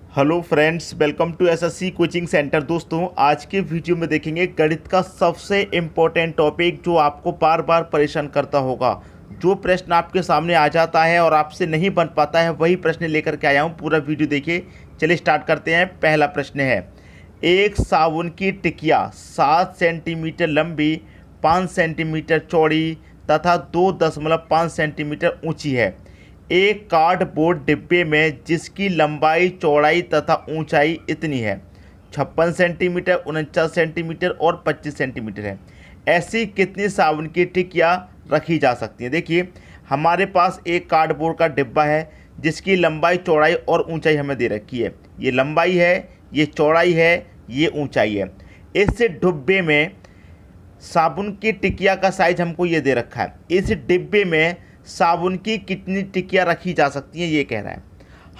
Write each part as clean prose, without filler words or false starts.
Hello friends, welcome to SSC coaching centre. दोस्तों, आज के वीडियो में देखेंगे गणित का सबसे इम्पोर्टेंट टॉपिक जो आपको बार बार परेशान करता होगा। जो प्रश्न आपके सामने आ जाता है और आपसे नहीं बन पाता है, वही प्रश्न लेकर के आया हूँ। पूरा वीडियो देखिए। चलिए स्टार्ट करते हैं। पहला प्रश्न है, एक साबुन की टिकिया 7 सेंटीमीटर लंबी, 5 सेंटीमीटर चौड़ी तथा 2.5 सेंटीमीटर ऊंची है। एक कार्डबोर्ड डिब्बे में जिसकी लंबाई, चौड़ाई तथा ऊंचाई इतनी है, 56 सेंटीमीटर, 49 सेंटीमीटर और 25 सेंटीमीटर है। ऐसी कितनी साबुन की टिकिया रखी जा सकती है? देखिए, हमारे पास एक कार्डबोर्ड का डिब्बा है जिसकी लंबाई, चौड़ाई और ऊंचाई हमें दे रखी है। ये लंबाई है, ये चौड़ाई है, ये ऊंचाई है। इस डिब्बे में साबुन की टिकिया का साइज हमको ये दे रखा है। इस डिब्बे में साबुन की कितनी टिकिया रखी जा सकती हैं, ये कह रहा है।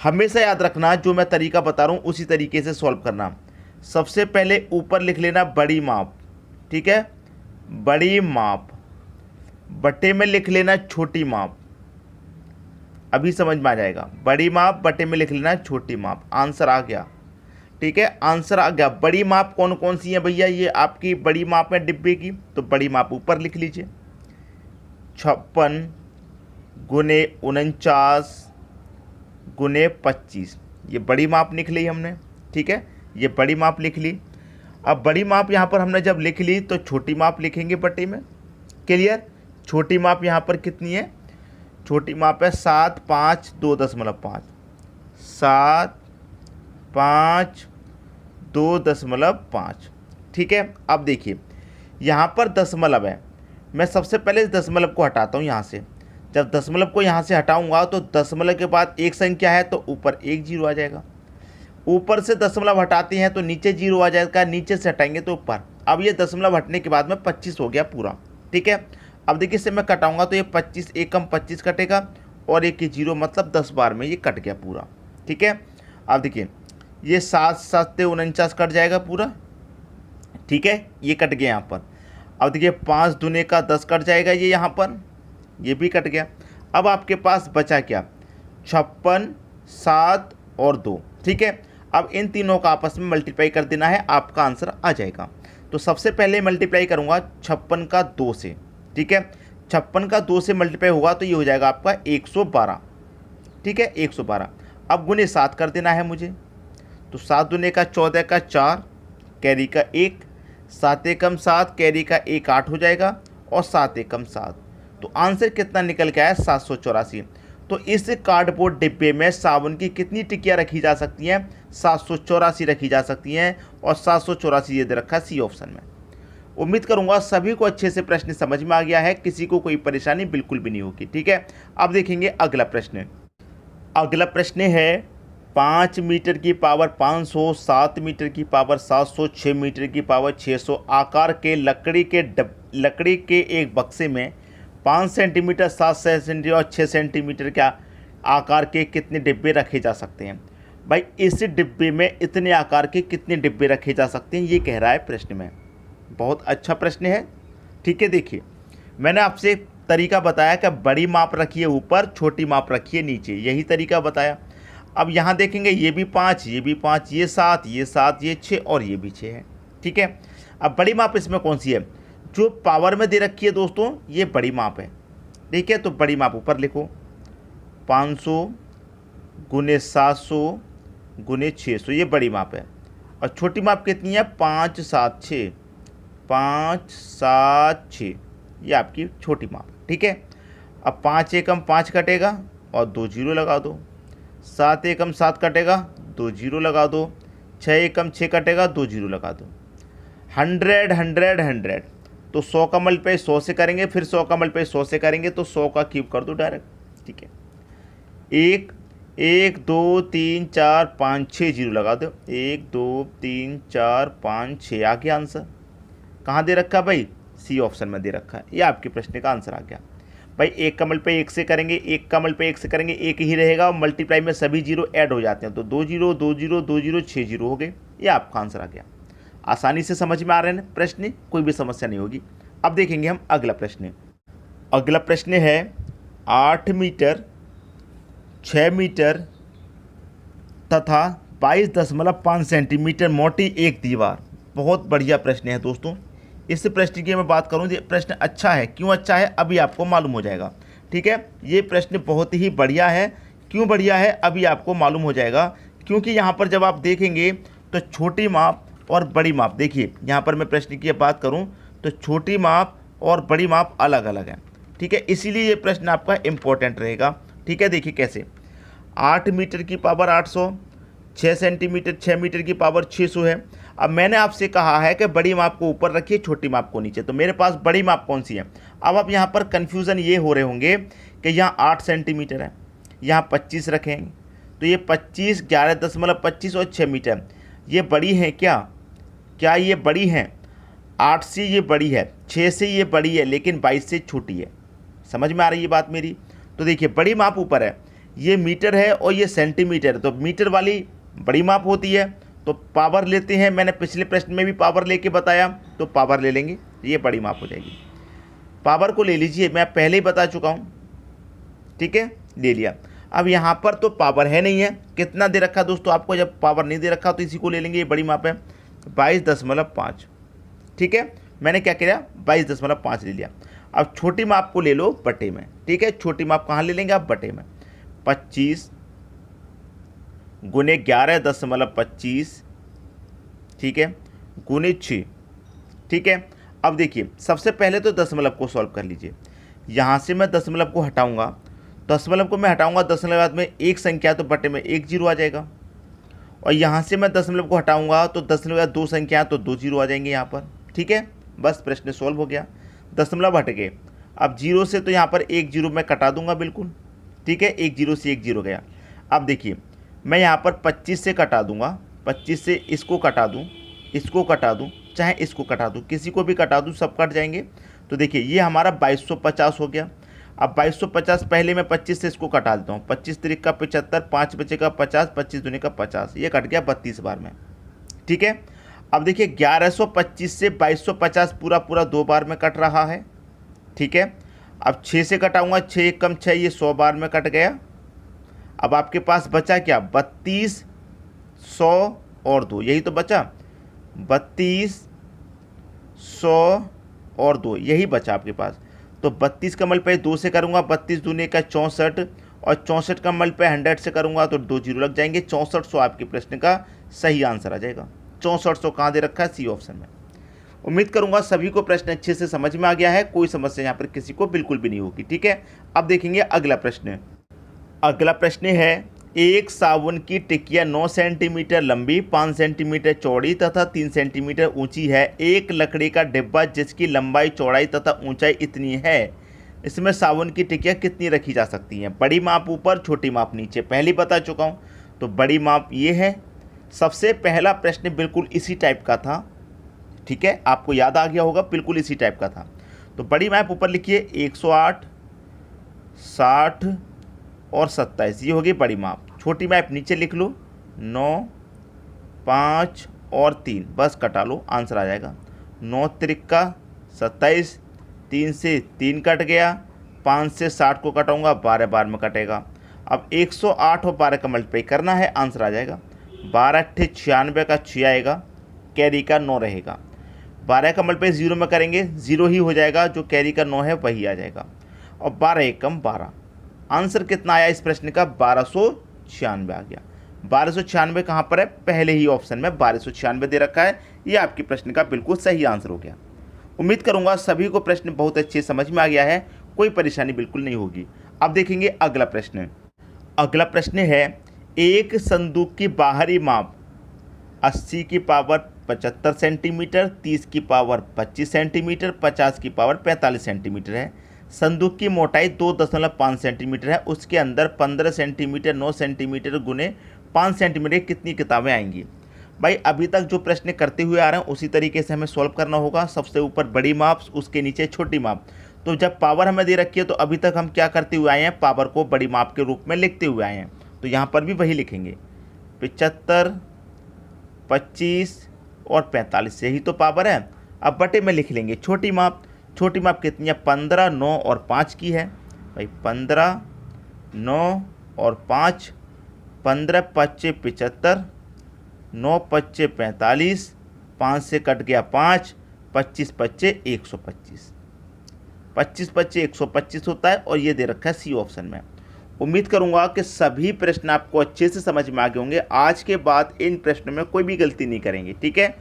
हमेशा याद रखना, जो मैं तरीका बता रहा हूँ उसी तरीके से सॉल्व करना। सबसे पहले ऊपर लिख लेना बड़ी माप, ठीक है, बड़ी माप। बटे में लिख लेना छोटी माप। अभी समझ में आ जाएगा। बड़ी माप बटे में लिख लेना छोटी माप। आंसर आ गया, ठीक है, आंसर आ गया। बड़ी माप कौन कौन सी है भैया? ये आपकी बड़ी माप है डिब्बे की, तो बड़ी माप ऊपर लिख लीजिए। 56 गुने 49 गुने 25, ये बड़ी माप लिख ली हमने, ठीक है, ये बड़ी माप लिख ली। अब बड़ी माप यहाँ पर हमने जब लिख ली तो छोटी माप लिखेंगे बटे में। क्लियर? छोटी माप यहाँ पर कितनी है? छोटी माप है 7, 5, 2.5, 7, 5, 2.5, ठीक है। अब देखिए, यहाँ पर दशमलव है। मैं सबसे पहले इस दशमलव को हटाता हूँ यहाँ से। जब दशमलव को यहाँ से हटाऊंगा तो दशमलव के बाद एक संख्या है तो ऊपर एक जीरो आ जाएगा। ऊपर से दशमलव हटाते हैं तो नीचे जीरो आ जाएगा, नीचे से हटाएंगे तो ऊपर। अब ये दशमलव हटने के बाद में 25 हो गया पूरा, ठीक है। अब देखिए, इसे मैं कटाऊंगा तो ये 25, एक कम 25 कटेगा और एक जीरो, मतलब 10 बार में ये कट गया पूरा, ठीक है। अब देखिए, ये 7 7 49 कट जाएगा पूरा, ठीक है, ये कट गया यहाँ पर। अब देखिए, 5 दूने का 10 कट जाएगा, ये यहाँ पर, ये भी कट गया। अब आपके पास बचा क्या? 56, 7 और 2, ठीक है। अब इन तीनों का आपस में मल्टीप्लाई कर देना है, आपका आंसर आ जाएगा। तो सबसे पहले मल्टीप्लाई करूंगा 56 का 2 से, ठीक है। 56 का 2 से मल्टीप्लाई होगा तो ये हो जाएगा आपका 112, ठीक है, 112। अब गुने 7 कर देना है मुझे, तो 7 दूने का 14 का 4, कैरी का 1, 7 एकम 7, कैरी का 1 8 हो जाएगा और 7 एकम 7। तो आंसर कितना निकल के आया? 784। तो इस कार्डबोर्ड डिब्बे में साबुन की कितनी टिकिया रखी जा सकती हैं? 784 रखी जा सकती हैं, और 784 ये दे रखा है सी ऑप्शन में। उम्मीद करूंगा सभी को अच्छे से प्रश्न समझ में आ गया है, किसी को कोई परेशानी बिल्कुल भी नहीं होगी, ठीक है। अब देखेंगे अगला प्रश्न। अगला प्रश्न है, 5 मीटर की पावर 500, 7 मीटर की पावर 700, 6 मीटर की पावर 600 आकार के लकड़ी के एक बक्से में 5 सेंटीमीटर, 7 सेंटीमीटर और 6 सेंटीमीटर का आकार के कितने डिब्बे रखे जा सकते हैं? भाई, इस डिब्बे में इतने आकार के कितने डिब्बे रखे जा सकते हैं, ये कह रहा है प्रश्न में। बहुत अच्छा प्रश्न है, ठीक है। देखिए, मैंने आपसे तरीका बताया कि बड़ी माप रखिए ऊपर, छोटी माप रखिए नीचे, यही तरीका बताया। अब यहाँ देखेंगे, ये भी 5, ये भी 5, ये 7, ये 7, ये 6 और ये भी 6 है, ठीक है। अब बड़ी माप इसमें कौन सी है? जो पावर में दे रखी है दोस्तों, ये बड़ी माप है, ठीक है। तो बड़ी माप ऊपर लिखो, 500 गुने 700 गुने 600, ये बड़ी माप है। और छोटी माप कितनी है? 5 7 6, 5 7 6, ये आपकी छोटी माप, ठीक है। अब 5 एकम 5 कटेगा और 2 जीरो लगा दो, 7 एकम 7 कटेगा, 2 जीरो लगा दो, 6 एकम 6 कटेगा, 2 जीरो लगा दो। 100 100 100, तो 100 का मल्टीप्लाई 100 से करेंगे, फिर 100 का मल्टीप्लाई 100 से करेंगे, तो 100 का क्यूब कर दो डायरेक्ट, ठीक है। 1 1 2 3 4 5 6 जीरो लगा दो, 1 2 3 4 5 6 आ गया आंसर। कहाँ दे रखा है भाई? सी ऑप्शन में दे रखा है। ये आपके प्रश्न का आंसर आ गया भाई। 1 का मल्टीप्लाई 1 से करेंगे, 1 का मल्टीप्लाई 1 से करेंगे, 1 ही रहेगा, और मल्टीप्लाई में सभी जीरो ऐड हो जाते हैं, तो 2 जीरो 2 जीरो 2 जीरो 6 जीरो हो गए। ये आपका आंसर आ गया। आसानी से समझ में आ रहे हैं प्रश्न, कोई भी समस्या नहीं होगी। अब देखेंगे हम अगला प्रश्न। अगला प्रश्न है, 8 मीटर, 6 मीटर तथा 22.5 सेंटीमीटर मोटी एक दीवार। बहुत बढ़िया प्रश्न है दोस्तों। इस प्रश्न की मैं बात करूं, ये प्रश्न अच्छा है। क्यों अच्छा है अभी आपको मालूम हो जाएगा। ठीक है, ये प्रश्न बहुत ही बढ़िया है। क्यों बढ़िया है अभी आपको मालूम हो जाएगा, क्योंकि यहाँ पर जब आप देखेंगे तो छोटी माप और बड़ी माप, देखिए यहाँ पर मैं प्रश्न की बात करूँ तो छोटी माप और बड़ी माप अलग अलग हैं। ठीक है, इसीलिए ये प्रश्न आपका इम्पोर्टेंट रहेगा। ठीक है, देखिए कैसे। 8 मीटर की पावर 800, 6 सेंटीमीटर 6 मीटर की पावर 600 है। अब मैंने आपसे कहा है कि बड़ी माप को ऊपर रखिए, छोटी माप को नीचे, तो मेरे पास बड़ी माप कौन सी है। अब आप यहाँ पर कन्फ्यूज़न ये हो रहे होंगे कि यहाँ 8 सेंटीमीटर है, यहाँ 25 रखेंगे, तो ये 25, 11.25 और 6 मीटर ये बड़ी हैं क्या ये बड़ी हैं? 8 से ये बड़ी है, 6 से ये बड़ी है, लेकिन 22 से छोटी है। समझ में आ रही है बात मेरी? तो देखिए बड़ी माप ऊपर है, ये मीटर है और ये सेंटीमीटर, तो मीटर वाली बड़ी माप होती है। तो पावर लेते हैं, मैंने पिछले प्रश्न में भी पावर लेके बताया, तो पावर ले लेंगे, ये बड़ी माप हो जाएगी। पावर को ले लीजिए, मैं पहले ही बता चुका हूँ। ठीक है, ले लिया। अब यहाँ पर तो पावर है नहीं है, कितना दे रखा दोस्तों आपको, जब पावर नहीं दे रखा तो इसी को ले लेंगे, ये बड़ी माप है 22.5। ठीक है, मैंने क्या किया 22.5 ले लिया। अब छोटी माप को ले लो बटे में। ठीक है, छोटी माप कहाँ ले लेंगे आप, बटे में। 25 गुने 11.25, ठीक है, गुने 6। ठीक है, अब देखिए सबसे पहले तो दशमलव को सॉल्व कर लीजिए। यहाँ से मैं दशमलव को हटाऊंगा, दशमलव को मैं हटाऊंगा, दशमलव बाद में एक संख्या तो बटे में 1 जीरो आ जाएगा। और यहाँ से मैं दशमलव को हटाऊंगा तो दशमलव बाद 2 संख्या तो 2 जीरो आ जाएंगे यहाँ पर। ठीक है, बस प्रश्न सॉल्व हो गया। दशमलव हट गए, अब जीरो से तो यहाँ पर 1 जीरो मैं कटा दूंगा बिल्कुल। ठीक है, 1 जीरो से 1 जीरो गया। अब देखिए मैं यहाँ पर 25 से कटा दूंगा, 25 से इसको कटा दूँ, इसको कटा दूँ, चाहे इसको कटा दूँ, किसी को भी कटा दूँ, सब कट जाएंगे। तो देखिए ये हमारा 2250 हो गया। अब 2250 पहले मैं 25 से इसको कटा देता हूँ, 25 तिरिक का 75, 5 बचेगा 50, 25 दूनी का 50, ये कट गया 32 बार में। ठीक है, अब देखिए 1125 से 2250 पूरा 2 बार में कट रहा है। ठीक है, अब 6 से कटाऊँगा, 6 एक कम 6, ये 100 बार में कट गया। अब आपके पास बचा क्या, 32, 100 और 2, यही तो बचा, 32, 100 और 2, यही बचा आपके पास। तो 32 का मल्टीप्लाई 2 से करूँगा, 32 दूनी का 64, और 64 का मल्टीप्लाई 100 से करूँगा तो 2 जीरो लग जाएंगे। 6400 आपके प्रश्न का सही आंसर आ जाएगा। 6400 कहाँ दे रखा है, सी ऑप्शन में। उम्मीद करूँगा सभी को प्रश्न अच्छे से समझ में आ गया है, कोई समस्या यहाँ पर किसी को बिल्कुल भी नहीं होगी। ठीक है, अब देखेंगे अगला प्रश्न। अगला प्रश्न है, एक साबुन की टिकिया 9 सेंटीमीटर लंबी, 5 सेंटीमीटर चौड़ी तथा 3 सेंटीमीटर ऊंची है। एक लकड़ी का डिब्बा जिसकी लंबाई चौड़ाई तथा ऊंचाई इतनी है, इसमें साबुन की टिकिया कितनी रखी जा सकती हैं। बड़ी माप ऊपर, छोटी माप नीचे, पहले बता चुका हूँ। तो बड़ी माप ये है। सबसे पहला प्रश्न बिल्कुल इसी टाइप का था। ठीक है, आपको याद आ गया होगा, बिल्कुल इसी टाइप का था। तो बड़ी माप ऊपर लिखिए 108, 60 और 27, ये होगी बड़ी माप। छोटी माप नीचे लिख लो 9, 5 और 3, बस कटा लो, आंसर आ जाएगा। 9 तिरिका 27, 3 से 3 कट गया, 5 से 60 को कटाऊंगा, 12 बार में कटेगा। अब 108 और 12 का मल्टीप्लाई करना है, आंसर आ जाएगा। 12 अट्ठे 96 का 6 आएगा, कैरी का 9 रहेगा। 12 का मल्टीप्लाई 0 में करेंगे, 0 ही हो जाएगा, जो कैरी का 9 है वही आ जाएगा। और 12 एकम 12, आंसर कितना आया इस प्रश्न का, 1296 आ गया। 1296 कहाँ पर है, पहले ही ऑप्शन में 1296 दे रखा है। ये आपके प्रश्न का बिल्कुल सही आंसर हो गया। उम्मीद करूंगा सभी को प्रश्न बहुत अच्छे समझ में आ गया है, कोई परेशानी बिल्कुल नहीं होगी। अब देखेंगे अगला प्रश्न। अगला प्रश्न है, एक संदूक की बाहरी माप 80 की पावर 75 सेंटीमीटर, 30 की पावर 25 सेंटीमीटर, 50 की पावर 45 सेंटीमीटर है। संदूक की मोटाई 2.5 सेंटीमीटर है, उसके अंदर 15 सेंटीमीटर 9 सेंटीमीटर गुने 5 सेंटीमीटर कितनी किताबें आएंगी। भाई अभी तक जो प्रश्न करते हुए आ रहे हैं उसी तरीके से हमें सॉल्व करना होगा। सबसे ऊपर बड़ी माप, उसके नीचे छोटी माप। तो जब पावर हमें दे रखी है तो अभी तक हम क्या करते हुए आए हैं, पावर को बड़ी माप के रूप में लिखते हुए आए हैं। तो यहाँ पर भी वही लिखेंगे, 75, 25 और 45, यही तो पावर है। अब बटे में लिख लेंगे छोटी माप। छोटी माप कितनी है, 15, 9 और 5 की है। भाई 15, 9 और 5, 15 5 75, 9 पच्चे 45, 5 से कट गया 5, 25 पच्चे 125, 25 पच्चे 125 होता है और ये दे रखा है सी ऑप्शन में। उम्मीद करूंगा कि सभी प्रश्न आपको अच्छे से समझ में आ गए होंगे। आज के बाद इन प्रश्नों में कोई भी गलती नहीं करेंगे, ठीक है।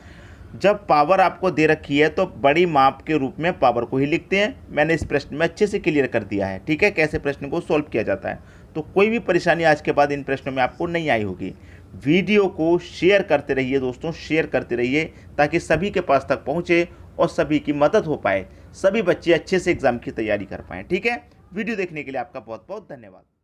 जब पावर आपको दे रखी है तो बड़ी माप के रूप में पावर को ही लिखते हैं। मैंने इस प्रश्न में अच्छे से क्लियर कर दिया है, ठीक है, कैसे प्रश्न को सॉल्व किया जाता है। तो कोई भी परेशानी आज के बाद इन प्रश्नों में आपको नहीं आई होगी। वीडियो को शेयर करते रहिए दोस्तों, शेयर करते रहिए ताकि सभी के पास तक पहुँचे और सभी की मदद हो पाए, सभी बच्चे अच्छे से एग्जाम की तैयारी कर पाएँ, ठीक है। वीडियो देखने के लिए आपका बहुत बहुत धन्यवाद।